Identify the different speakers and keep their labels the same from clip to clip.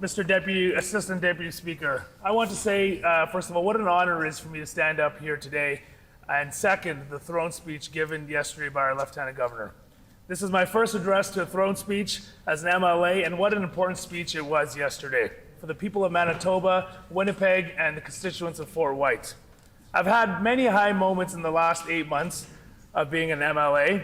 Speaker 1: Assistant Deputy Speaker, I want to say, first of all, what an honor it is for me to stand up here today, and second, the throne speech given yesterday by our Lieutenant Governor. This is my first address to a throne speech as an MLA, and what an important speech it was yesterday for the people of Manitoba, Winnipeg, and the constituents of Fort White. I've had many high moments in the last 8 months of being an MLA,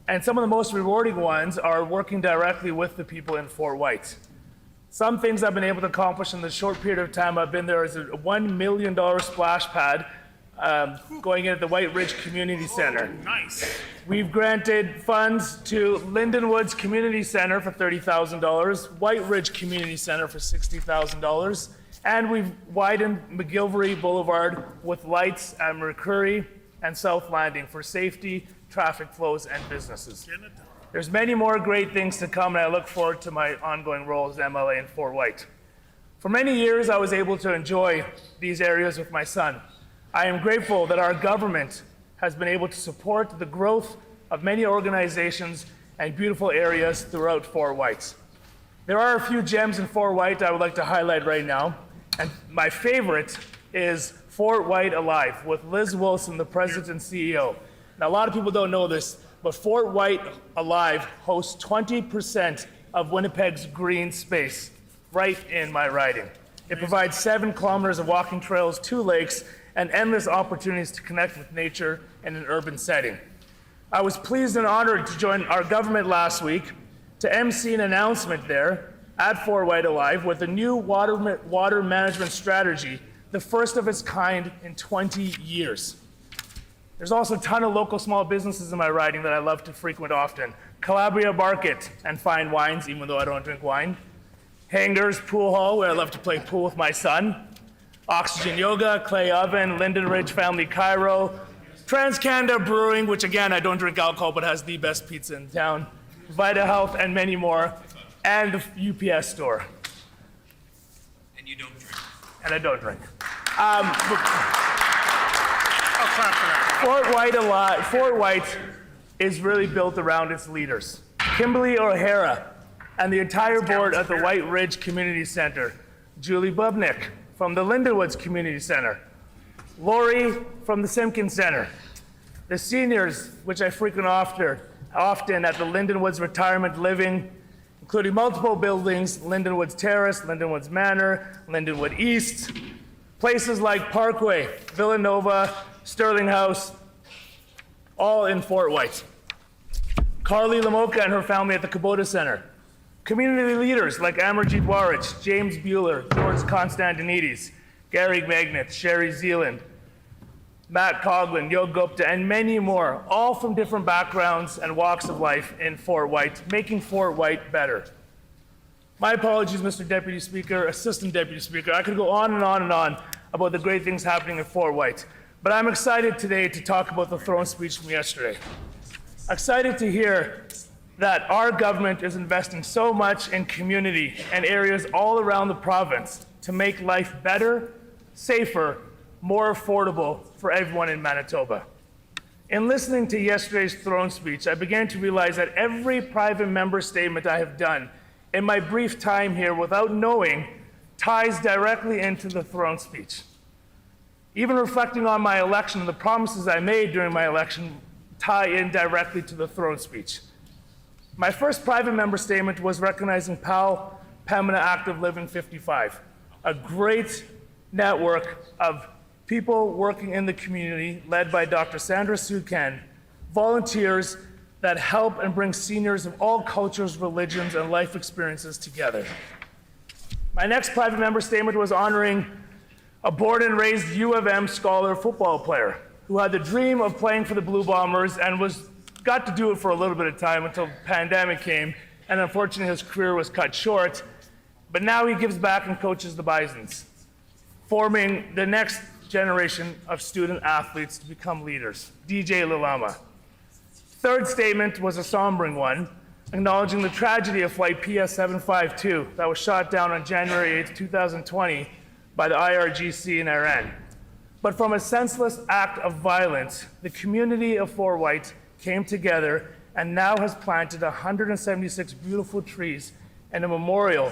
Speaker 1: and some of the most rewarding ones are working directly with the people in Fort White. Some things I've been able to accomplish in the short period of time I've been there is a $1 million splash pad going in at the White Ridge Community Center.
Speaker 2: Nice.
Speaker 1: We've granted funds to Lindenwood's Community Center for $30,000, White Ridge Community Center for $60,000, and we've widened McGilvery Boulevard with lights at Mercury and South Landing for safety, traffic flows, and businesses. There's many more great things to come, and I look forward to my ongoing role as MLA in Fort White. For many years, I was able to enjoy these areas with my son. I am grateful that our government has been able to support the growth of many organizations and beautiful areas throughout Fort White. There are a few gems in Fort White I would like to highlight right now, and my favorite is Fort White Alive with Liz Wilson, the president and CEO. Now, a lot of people don't know this, but Fort White Alive hosts 20% of Winnipeg's green space right in my riding. It provides 7 kilometers of walking trails, 2 lakes, and endless opportunities to connect with nature in an urban setting. I was pleased and honored to join our government last week to MC an announcement there at Fort White Alive with a new water management strategy, the first of its kind in 20 years. There's also a ton of local small businesses in my riding that I love to frequent often. Calabria Market and fine wines, even though I don't drink wine. Hangers Pool Hall, where I love to play pool with my son. Oxygen Yoga, Clay Oven, Linden Ridge Family Chiro. Trans-Canada Brewing, which again, I don't drink alcohol, but has the best pizza in town. Vita Health and many more. And the UPS store.
Speaker 2: And you don't drink.
Speaker 1: And I don't drink.
Speaker 2: I'll clap for that.
Speaker 1: Fort White is really built around its leaders. Kimberly O'Hara and the entire board at the White Ridge Community Center. Julie Bubnick from the Lindenwoods Community Center. Lori from the Simpkins Center. The seniors, which I frequent often at the Lindenwoods Retirement Living, including multiple buildings, Lindenwoods Terrace, Lindenwoods Manor, Lindenwood East, places like Parkway, Villanova, Sterling House, all in Fort White. Carly Lamoka and her family at the Kubota Center. Community leaders like Amarjeet Warich, James Bueller, George Constantinides, Gary Magneth, Sherry Zealand, Matt Coughlin, Yog Gupta, and many more, all from different backgrounds and walks of life in Fort White, making Fort White better. My apologies, Mr. Deputy Speaker, Assistant Deputy Speaker. I could go on and on and on about the great things happening in Fort White, but I'm excited today to talk about the throne speech from yesterday. Excited to hear that our government is investing so much in community and areas all around the province to make life better, safer, more affordable for everyone in Manitoba. In listening to yesterday's throne speech, I began to realize that every private member statement I have done in my brief time here without knowing ties directly into the throne speech. Even reflecting on my election and the promises I made during my election tie in directly to the throne speech. My first private member statement was recognizing PAL, Pembina Active Living 55, a great network of people working in the community led by Dr. Sandra Sukan, volunteers that help and bring seniors of all cultures, religions, and life experiences together. My next private member statement was honoring a born and raised U of M scholar football player who had the dream of playing for the Blue Bombers and got to do it for a little bit of time until the pandemic came, and unfortunately his career was cut short. But now he gives back and coaches the Bisons, forming the next generation of student athletes to become leaders. DJ Lalama. Third statement was a sombering one, acknowledging the tragedy of Flight PS752 that was shot down on January 8, 2020 by the IRGC in Iran. But from a senseless act of violence, the community of Fort White came together and now has planted 176 beautiful trees and a memorial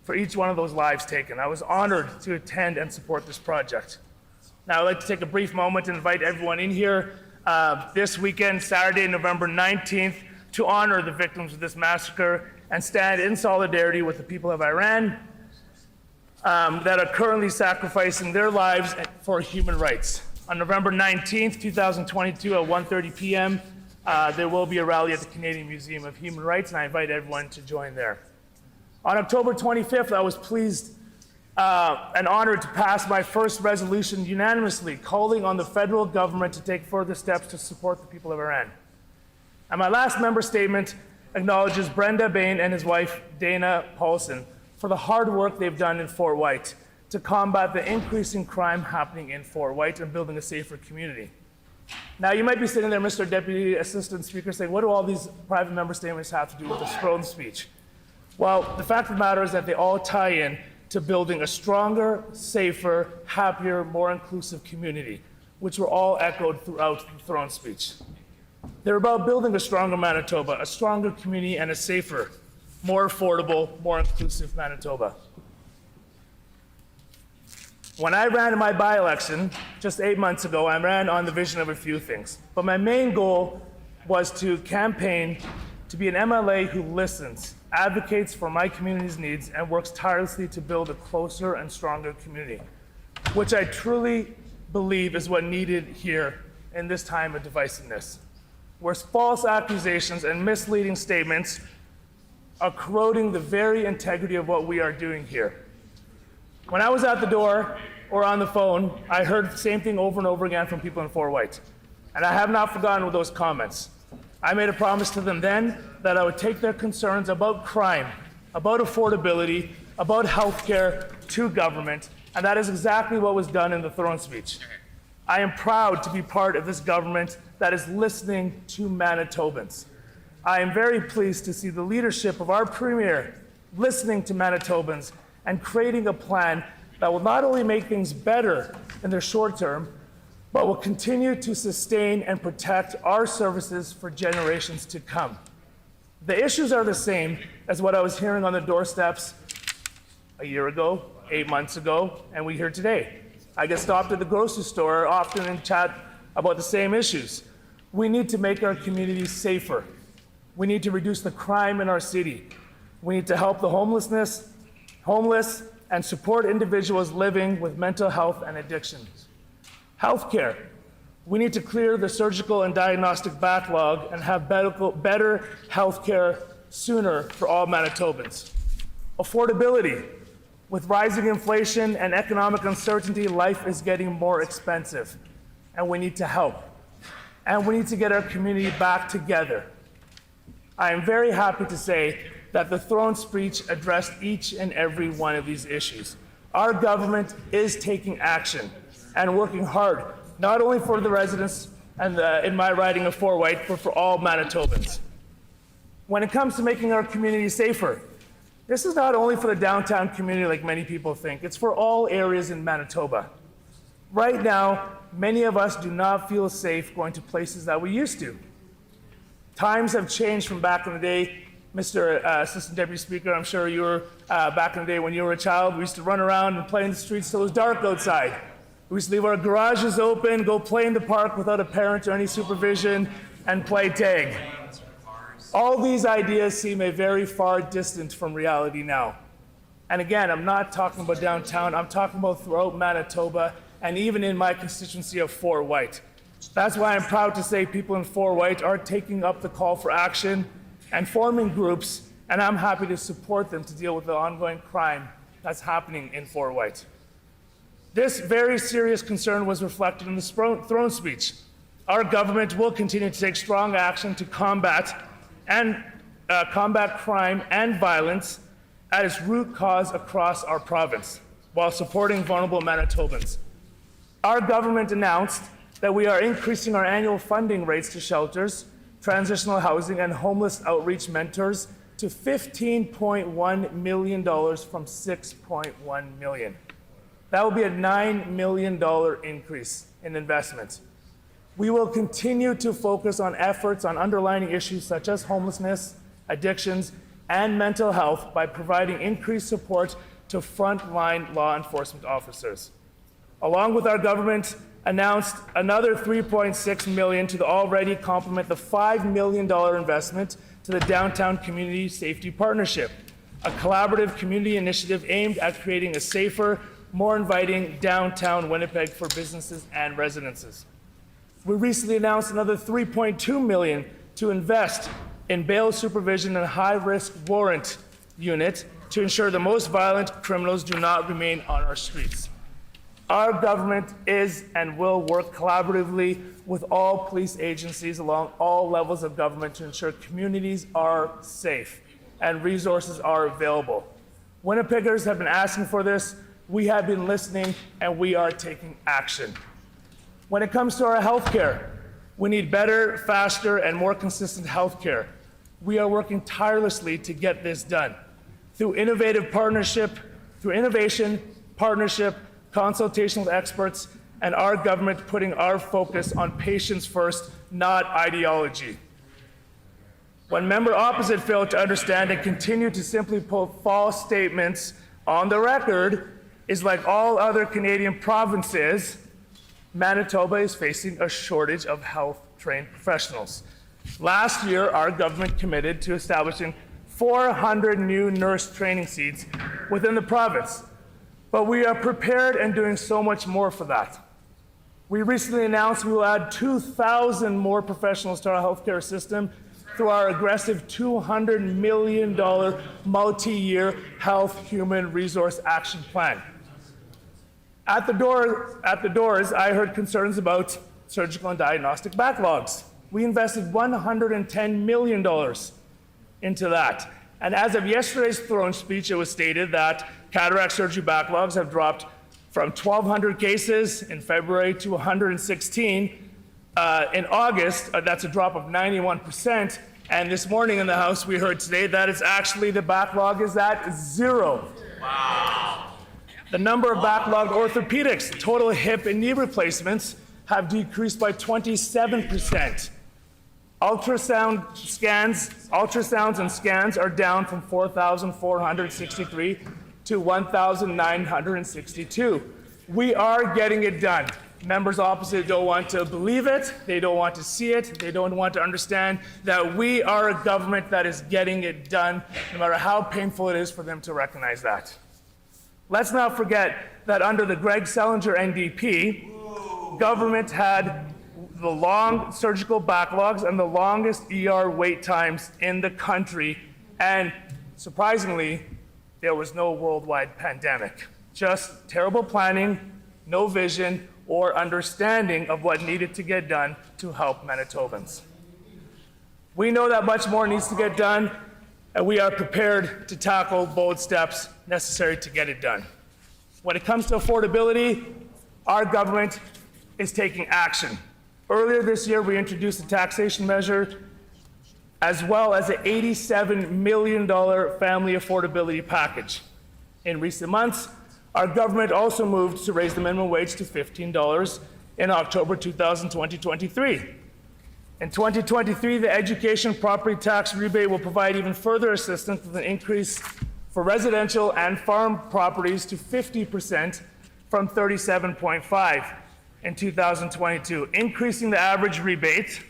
Speaker 1: for each one of those lives taken. I was honored to attend and support this project. Now, I'd like to take a brief moment and invite everyone in here this weekend, Saturday, November 19th, to honor the victims of this massacre and stand in solidarity with the people of Iran that are currently sacrificing their lives for human rights. On November 19th, 2022 at 1:30 p.m., there will be a rally at the Canadian Museum of Human Rights, and I invite everyone to join there. On October 25th, I was pleased and honored to pass my first resolution unanimously, calling on the federal government to take further steps to support the people of Iran. And my last member statement acknowledges Brenda Bain and his wife, Dana Paulson, for the hard work they've done in Fort White to combat the increasing crime happening in Fort White and building a safer community. Now, you might be sitting there, Mr. Deputy Assistant Speaker, saying, what do all these private member statements have to do with the throne speech? Well, the fact of the matter is that they all tie in to building a stronger, safer, happier, more inclusive community, which were all echoed throughout the throne speech. They're about building a stronger Manitoba, a stronger community, and a safer, more affordable, more inclusive Manitoba. When I ran in my by-election just 8 months ago, I ran on the vision of a few things. But my main goal was to campaign to be an MLA who listens, advocates for my community's needs, and works tirelessly to build a closer and stronger community, which I truly believe is what needed here in this time of divisiveness, where false accusations and misleading statements are corroding the very integrity of what we are doing here. When I was at the door or on the phone, I heard the same thing over and over again from people in Fort White, and I have not forgotten those comments. I made a promise to them then that I would take their concerns about crime, about affordability, about healthcare to government, and that is exactly what was done in the throne speech. I am proud to be part of this government that is listening to Manitobans. I am very pleased to see the leadership of our Premier listening to Manitobans and creating a plan that will not only make things better in the short term, but will continue to sustain and protect our services for generations to come. The issues are the same as what I was hearing on the doorsteps a year ago, 8 months ago, and we hear today. I get stopped at the grocery store often and chat about the same issues. We need to make our communities safer. We need to reduce the crime in our city. We need to help the homeless, and support individuals living with mental health and addictions. Healthcare. We need to clear the surgical and diagnostic backlog and have better healthcare sooner for all Manitobans. Affordability. With rising inflation and economic uncertainty, life is getting more expensive, and we need to help. And we need to get our community back together. I am very happy to say that the throne speech addressed each and every one of these issues. Our government is taking action and working hard, not only for the residents and in my riding of Fort White, but for all Manitobans. When it comes to making our community safer, this is not only for the downtown community like many people think, it's for all areas in Manitoba. Right now, many of us do not feel safe going to places that we used to. Times have changed from back in the day. Mr. Assistant Deputy Speaker, I'm sure you were back in the day when you were a child. We used to run around and play in the streets till it was dark outside. We used to leave our garages open, go play in the park without a parent or any supervision, and play tag. All these ideas seem a very far distant from reality now. And again, I'm not talking about downtown, I'm talking about throughout Manitoba and even in my constituency of Fort White. That's why I'm proud to say people in Fort White are taking up the call for action and forming groups, and I'm happy to support them to deal with the ongoing crime that's happening in Fort White. This very serious concern was reflected in the throne speech. Our government will continue to take strong action to combat crime and violence at its root cause across our province, while supporting vulnerable Manitobans. Our government announced that we are increasing our annual funding rates to shelters, transitional housing, and homeless outreach mentors to $15.1 million from $6.1 million. That will be a $9 million increase in investment. We will continue to focus on efforts on underlying issues such as homelessness, addictions, and mental health by providing increased support to frontline law enforcement officers. Along with our government announced another $3.6 million to already complement the $5 million investment to the Downtown Community Safety Partnership, a collaborative community initiative aimed at creating a safer, more inviting downtown Winnipeg for businesses and residences. We recently announced another $3.2 million to invest in bail supervision and high-risk warrant unit to ensure the most violent criminals do not remain on our streets. Our government is and will work collaboratively with all police agencies along all levels of government to ensure communities are safe and resources are available. Winnipeggers have been asking for this, we have been listening, and we are taking action. When it comes to our healthcare, we need better, faster, and more consistent healthcare. We are working tirelessly to get this done. Through innovation, partnership, consultation with experts, and our government putting our focus on patients first, not ideology. When member opposite fail to understand and continue to simply put false statements on the record, is like all other Canadian provinces, Manitoba is facing a shortage of health-trained professionals. Last year, our government committed to establishing 400 new nurse training seats within the province, but we are prepared and doing so much more for that. We recently announced we will add 2,000 more professionals to our healthcare system through our aggressive $200 million multi-year health human resource action plan. At the doors, I heard concerns about surgical and diagnostic backlogs. We invested $110 million into that. And as of yesterday's throne speech, it was stated that cataract surgery backlogs have dropped from 1,200 cases in February to 116 in August. That's a drop of 91%. And this morning in the House, we heard today that it's actually the backlog is at 0. Wow. The number of backlogged orthopedics, total hip and knee replacements, have decreased by 27%. Ultrasounds and scans are down from 4,463 to 1,962. We are getting it done. Members opposite don't want to believe it, they don't want to see it, they don't want to understand that we are a government that is getting it done, no matter how painful it is for them to recognize that. Let's not forget that under the Greg Selinger NDP, government had the long surgical backlogs and the longest ER wait times in the country, and surprisingly, there was no worldwide pandemic. Just terrible planning, no vision, or understanding of what needed to get done to help Manitobans. We know that much more needs to get done, and we are prepared to tackle bold steps necessary to get it done. When it comes to affordability, our government is taking action. Earlier this year, we introduced a taxation measure as well as an $87 million family affordability package. In recent months, our government also moved to raise the minimum wage to $15 in October 2023. In 2023, the education property tax rebate will provide even further assistance with an increase for residential and farm properties to 50% from 37.5% in 2022, increasing the average rebate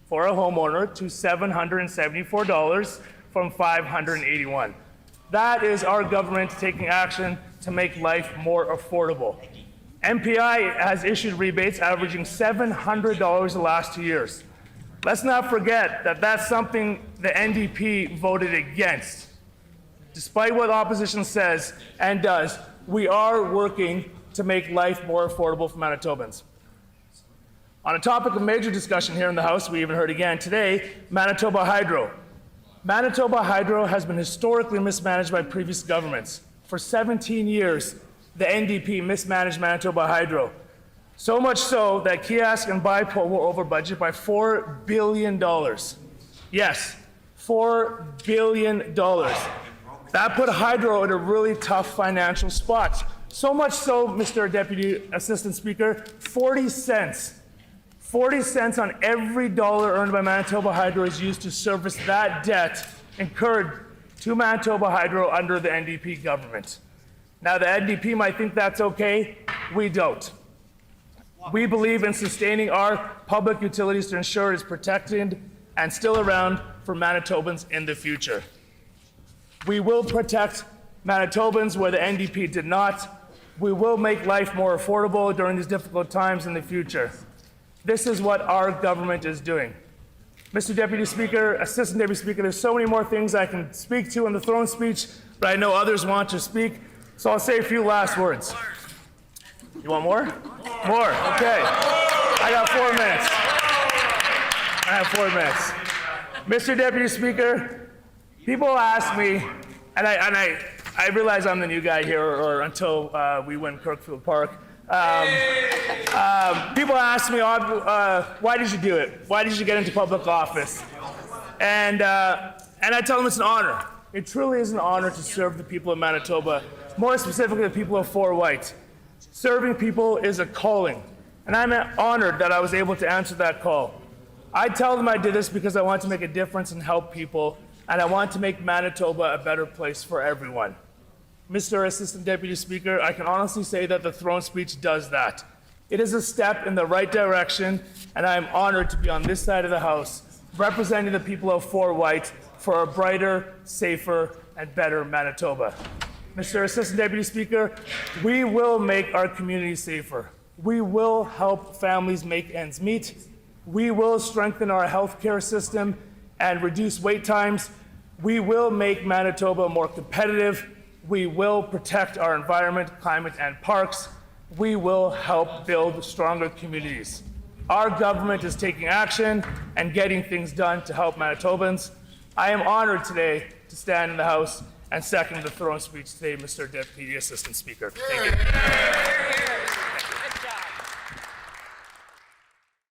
Speaker 1: for a homeowner to $774 from $581. That is our government taking action to make life more affordable. MPI has issued rebates averaging $700 the last 2 years. Let's not forget that that's something the NDP voted against. Despite what opposition says and does, we are working to make life more affordable for Manitobans. On a topic of major discussion here in the House, we even heard again today, Manitoba Hydro. Manitoba Hydro has been historically mismanaged by previous governments. For 17 years, the NDP mismanaged Manitoba Hydro. So much so that kiosk and BIPO were over budget by $4 billion. Yes, $4 billion. That put Hydro in a really tough financial spot. So much so, Mr. Deputy Assistant Speaker, 40 cents 40 cents on every dollar earned by Manitoba Hydro is used to service that debt incurred to Manitoba Hydro under the NDP government. Now, the NDP might think that's okay. We don't. We believe in sustaining our public utilities to ensure it's protected and still around for Manitobans in the future. We will protect Manitobans where the NDP did not. We will make life more affordable during these difficult times in the future. This is what our government is doing. Mr. Deputy Speaker, Assistant Deputy Speaker, there's so many more things I can speak to in the throne speech, but I know others want to speak, so I'll say a few last words. You want more? More, okay. I got 4 minutes. Mr. Deputy Speaker, people ask me, and I realize I'm the new guy here, or until we win Kirkfield Park. People ask me, why did you do it? Why did you get into public office? And I tell them it's an honor. It truly is an honor to serve the people of Manitoba, more specifically the people of Fort White. Serving people is a calling, and I'm honored that I was able to answer that call. I tell them I did this because I want to make a difference and help people, and I want to make Manitoba a better place for everyone. Mr. Assistant Deputy Speaker, I can honestly say that the throne speech does that. It is a step in the right direction, and I am honored to be on this side of the House, representing the people of Fort White for a brighter, safer, and better Manitoba. Mr. Assistant Deputy Speaker, we will make our community safer. We will help families make ends meet. We will strengthen our healthcare system and reduce wait times. We will make Manitoba more competitive. We will protect our environment, climate, and parks. We will help build stronger communities. Our government is taking action and getting things done to help Manitobans. I am honored today to stand in the House and second the throne speech today, Mr. Deputy Assistant Speaker. Thank you.